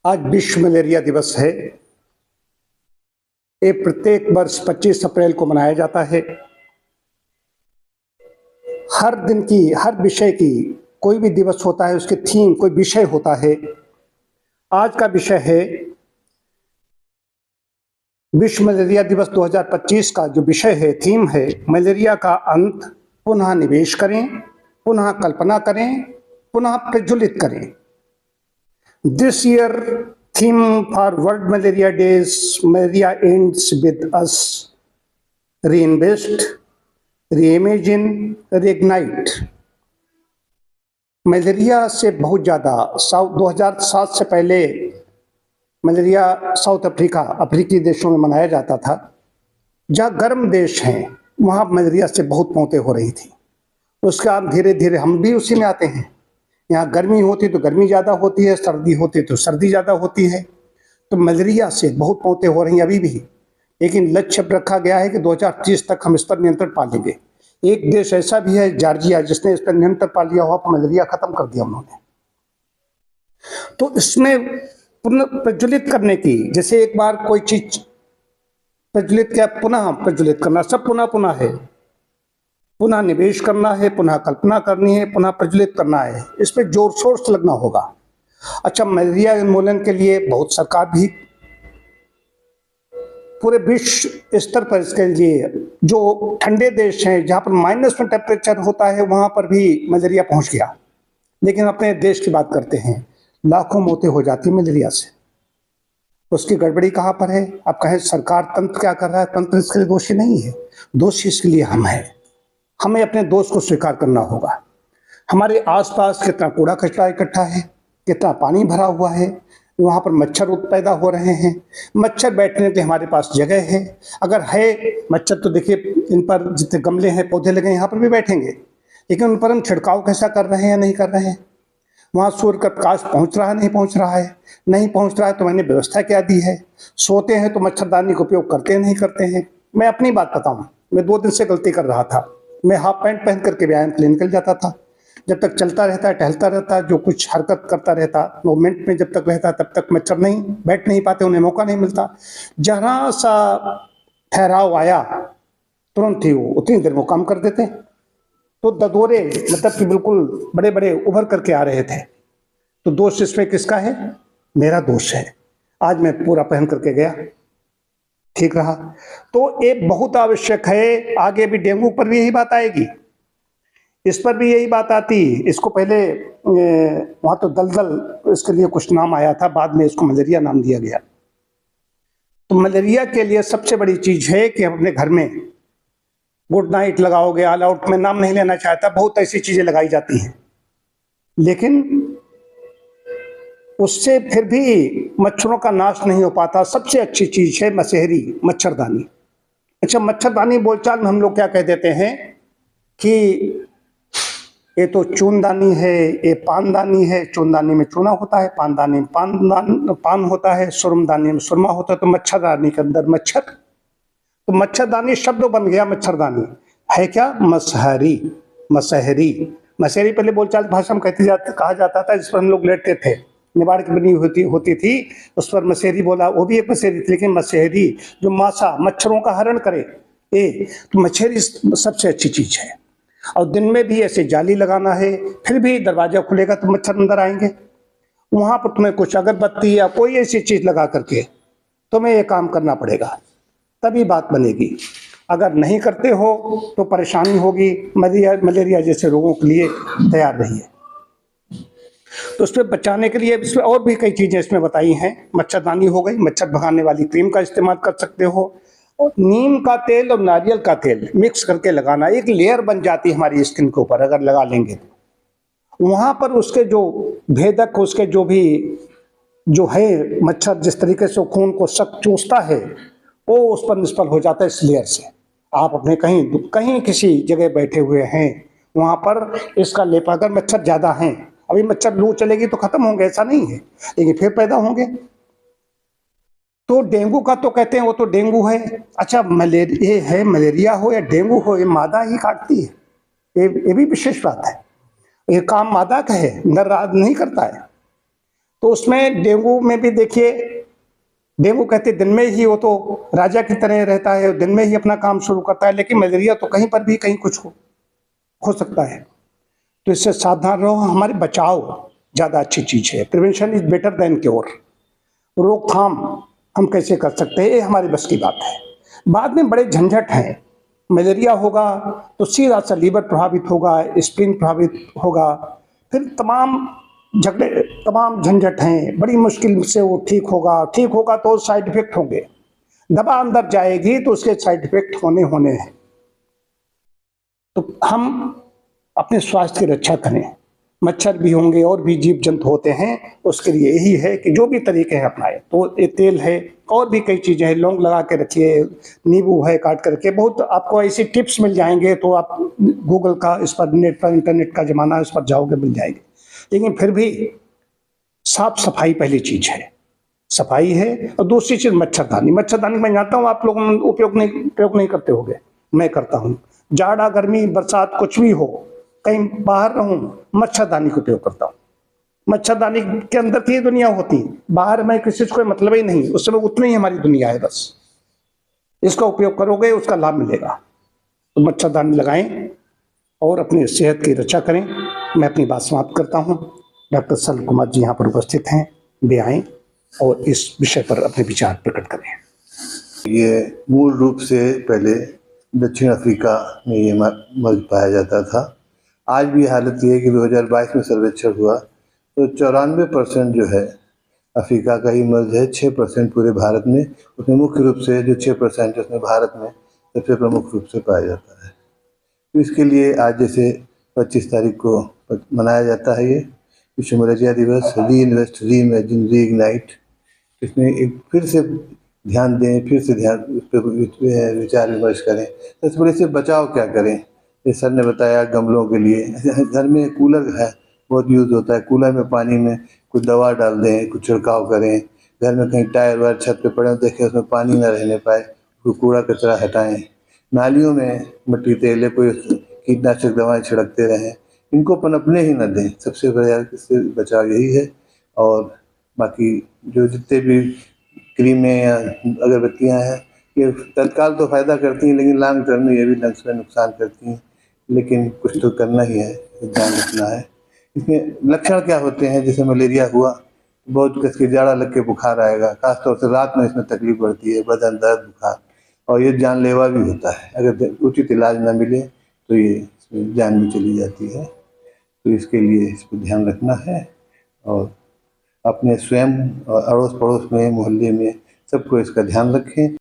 आज विश्व मलेरिया दिवस है। ये प्रत्येक वर्ष 25 अप्रैल को मनाया जाता है। हर दिन की, हर विषय की, कोई भी दिवस होता है उसके थीम, कोई विषय होता है। आज का विषय है विश्व मलेरिया दिवस 2025 का जो विषय है, थीम है, मलेरिया का अंत, पुनः निवेश करें, पुनः कल्पना करें, पुनः प्रज्वलित करें। This year theme for World Malaria Days, Malaria ends with us. Reinvest, reimagine, reignite. Malaria से बहुत ज़्यादा 2007 से पहले मलेरिया साउथ अफ्रीकी देशों में मनाया जाता था। जहाँ गर्म देश हैं वहाँ मलेरिया से बहुत मौतें हो रही थी। उसके बाद धीरे धीरे हम भी उसी में आते हैं। यहाँ गर्मी होती तो गर्मी ज़्यादा होती है, सर्दी होती तो सर्दी ज़्यादा होती है। तो मलेरिया से बहुत मौतें हो रही हैं अभी भी, लेकिन लक्ष्य रखा गया है कि 2030 तक हम इस पर नियंत्रण पा लेंगे। एक देश ऐसा भी है, जॉर्जिया, जिसने इस पर नियंत्रण पा लिया, वहाँ पर मलेरिया खत्म कर दिया उन्होंने। तो इसमें पुनः प्रज्वलित करने की, जैसे एक बार कोई चीज प्रज्वलित किया, पुनः प्रज्वलित करना, सब पुनः पुनः है। पुनः निवेश करना है, पुनः कल्पना करनी है, पुनः प्रज्वलित करना है। इस पर जोर शोर से लगना होगा। अच्छा, मलेरिया उन्मूलन के लिए बहुत सरकार भी पूरे विश्व स्तर पर इसके लिए, जो ठंडे देश हैं जहाँ पर माइनस में टेम्परेचर होता है, वहाँ पर भी मलेरिया पहुँच गया। लेकिन अपने देश की बात करते हैं, लाखों मौतें हो जाती मलेरिया से। उसकी गड़बड़ी कहाँ पर है? आप कहें सरकार, तंत्र क्या कर रहा है? तंत्र इसके लिए दोषी नहीं है, दोषी इसके लिए हम हैं। हमें अपने दोष को स्वीकार करना होगा। हमारे आसपास कितना कूड़ा कचरा इकट्ठा है, कितना पानी भरा हुआ है, वहाँ पर मच्छर पैदा हो रहे हैं। मच्छर बैठने के हमारे पास जगह है, अगर है मच्छर तो देखिए इन पर जितने गमले हैं, पौधे लगे हैं, यहाँ पर भी बैठेंगे। लेकिन उन पर हम छिड़काव कैसा कर रहे हैं या नहीं कर रहे हैं? वहाँ सूर्य का प्रकाश पहुँच रहा है, नहीं पहुँच रहा है? नहीं पहुँच रहा है तो मैंने व्यवस्था क्या दी है? सोते हैं तो मच्छरदानी का उपयोग करते हैं, नहीं करते हैं? मैं अपनी बात बताऊँ, मैं 2 दिन से गलती कर रहा था। मैं हाफ पैंट पहन करके व्यायाम के लिए निकल जाता था। जब तक चलता रहता है, टहलता रहता है, जो कुछ हरकत करता रहता, मूवमेंट में जब तक रहता, तब तक मच्छर नहीं बैठ नहीं पाते, उन्हें मौका नहीं मिलता। जहाँ सा ठहराव आया, तुरंत ही वो उतनी देर में काम कर देते। तो ददोरे, मतलब कि बिल्कुल बड़े बड़े उभर करके आ रहे थे। तो दोष इसमें किसका है? मेरा दोष है। आज मैं पूरा पहन करके गया, ठीक रहा। तो ये बहुत आवश्यक है। आगे भी डेंगू पर भी यही बात आएगी, इस पर भी यही बात आती। इसको पहले वहाँ तो दलदल, इसके लिए कुछ नाम आया था, बाद में इसको मलेरिया नाम दिया गया। तो मलेरिया के लिए सबसे बड़ी चीज है कि अपने घर में गुड नाइट लगाओगे, ऑल आउट, में नाम नहीं लेना चाहता, बहुत ऐसी चीजें लगाई जाती हैं, लेकिन उससे फिर भी मच्छरों का नाश नहीं हो पाता। सबसे अच्छी चीज है मसहरी, मच्छरदानी। अच्छा, मच्छरदानी बोलचाल में हम लोग क्या कह देते हैं कि ये तो चूनदानी है, ये पानदानी है। चूनदानी में चूना होता है, पानदानी में पान होता है, सुरमदानी में सुरमा होता है। तो मच्छरदानी के अंदर मच्छर, तो मच्छरदानी शब्द बन गया मच्छरदानी। है क्या? मसहरी, मसहरी। मसहरी पहले बोलचाल भाषा में कहा जाता था, जिस पर हम लोग लेटते थे, निबाड़ की बनी होती थी, उस पर मसहरी बोला, वो भी एक मसहरी थी। लेकिन मसहरी जो मासा, मच्छरों का हरण करे, तो मच्छरी सबसे अच्छी चीज है। और दिन में भी ऐसे जाली लगाना है, फिर भी दरवाजा खुलेगा तो मच्छर अंदर आएंगे। वहां पर तुम्हें कुछ अगरबत्ती या कोई ऐसी चीज लगा करके तुम्हें ये काम करना पड़ेगा, तभी बात बनेगी। अगर नहीं करते हो तो परेशानी होगी। मलेरिया जैसे रोगों के लिए तैयार रहिए। तो उसमें बचाने के लिए इसमें और भी कई चीजें इसमें बताई हैं। मच्छरदानी हो गई, मच्छर भगाने वाली क्रीम का इस्तेमाल कर सकते हो, और नीम का तेल और नारियल का तेल मिक्स करके लगाना, एक लेयर बन जाती है हमारी स्किन के ऊपर अगर लगा लेंगे तो। वहां पर उसके जो भेदक, उसके जो है मच्छर, जिस तरीके से खून को सख्त चूसता है, वो उस पर निष्फल हो जाता है इस लेयर से। आप अपने कहीं किसी जगह बैठे हुए हैं, वहां पर इसका लेप, अगर मच्छर ज्यादा हैं, अभी मच्छर लू चलेगी तो खत्म होंगे ऐसा नहीं है, लेकिन फिर पैदा होंगे। तो डेंगू का तो कहते हैं वो तो डेंगू है। अच्छा, ये है मलेरिया हो या डेंगू हो, ये मादा ही काटती है, ये भी विशेष बात है। ये काम मादा का है, नर राज नहीं करता है। तो उसमें डेंगू में भी देखिए, डेंगू कहते दिन में ही वो तो राजा की तरह रहता है, दिन में ही अपना काम शुरू करता है, लेकिन मलेरिया तो कहीं पर भी कहीं कुछ हो सकता है। तो इससे सावधान रहो। हमारे बचाव ज़्यादा अच्छी चीज़ है, prevention is better than cure. रोकथाम हम कैसे कर सकते हैं, ये हमारी बस की बात है। बाद में बड़े झंझट हैं। मलेरिया होगा तो सीधा सा लीवर प्रभावित होगा, स्प्लीन प्रभावित होगा, फिर तमाम झगड़े, तमाम झंझट हैं, बड़ी मुश्किल से वो ठीक होगा तो साइड इफेक्ट होंगे। दवा अंदर जाएगी तो उसके साइड इफेक्ट होने होने हैं। तो हम अपने स्वास्थ्य की रक्षा करें। मच्छर भी होंगे और भी जीव जंतु होते हैं, उसके लिए यही है कि जो भी तरीके हैं अपनाएं। तो ये तेल है और भी कई चीज़ें हैं, लौंग लगा के रखिए, नींबू है काट करके, बहुत आपको ऐसी टिप्स मिल जाएंगे। तो आप गूगल का, इस पर नेट पर, इंटरनेट का ज़माना है, इस पर जाओगे मिल जाएंगे। लेकिन फिर भी साफ सफाई पहली चीज़ है, सफाई है। और दूसरी चीज़ मच्छरदानी। मच्छरदानी मैं जानता हूँ आप लोग प्रयोग नहीं करते होंगे, मैं करता हूँ। जाड़ा गर्मी बरसात कुछ भी हो, कहीं बाहर रहूं, मच्छरदानी का उपयोग करता हूँ। मच्छरदानी के अंदर की दुनिया होती, बाहर में किसी से कोई मतलब ही नहीं, उस समय उतनी ही हमारी दुनिया है बस। इसका उपयोग करोगे उसका लाभ मिलेगा। तो मच्छरदानी लगाएं और अपनी सेहत की रक्षा करें। मैं अपनी बात समाप्त करता हूँ। डॉक्टर सल कुमार जी यहाँ पर उपस्थित हैं, वे आएँ और इस विषय पर अपने विचार प्रकट करें। ये मूल रूप से पहले दक्षिण अफ्रीका में ये मर्ज पाया जाता था। आज भी हालत ये है कि 2022 में सर्वेक्षण हुआ तो 94% जो है अफ्रीका का ही मर्ज है, 6% पूरे भारत में। उसमें मुख्य रूप से जो 6% है उसमें भारत में सबसे प्रमुख रूप से पाया जाता है। तो इसके लिए आज जैसे 25 तारीख को मनाया जाता है ये विश्व मलेरिया दिवस, री इन्वेस्ट, री इमेजिन, री इग्नाइट। इसमें एक फिर से ध्यान दें, फिर से ध्यान उस पर विचार विमर्श करें। तो इस वजह से बचाव क्या करें, जैसे सर ने बताया गमलों के लिए। घर में कूलर है, बहुत यूज़ होता है, कूलर में पानी में कुछ दवा डाल दें, कुछ छिड़काव करें। घर में कहीं टायर वायर छत पे पड़े हो देखें उसमें पानी ना रहने पाए, तो कूड़ा कचरा हटाएं। नालियों में मिट्टी तेल या कोई कीटनाशक दवाएं छिड़कते रहें, इनको पनपने ही न दें। सबसे बड़ा इससे बचाव यही है। और बाकी जो जितने भी क्रीमें या अगरबत्तियाँ हैं, ये तत्काल तो फ़ायदा करती हैं लेकिन लॉन्ग टर्म में ये भी लंग्स में नुकसान करती हैं। लेकिन कुछ तो करना ही है, ध्यान रखना है। इसमें लक्षण क्या होते हैं, जैसे मलेरिया हुआ, बहुत कस के जाड़ा लग के बुखार आएगा, खासतौर से रात में इसमें तकलीफ बढ़ती है, बदन दर्द, बुखार, और ये जानलेवा भी होता है। अगर उचित इलाज न मिले तो ये इसमें जान भी चली जाती है। तो इसके लिए इस पर ध्यान रखना है और अपने स्वयं और अड़ोस पड़ोस में, मोहल्ले में सबको इसका ध्यान रखें।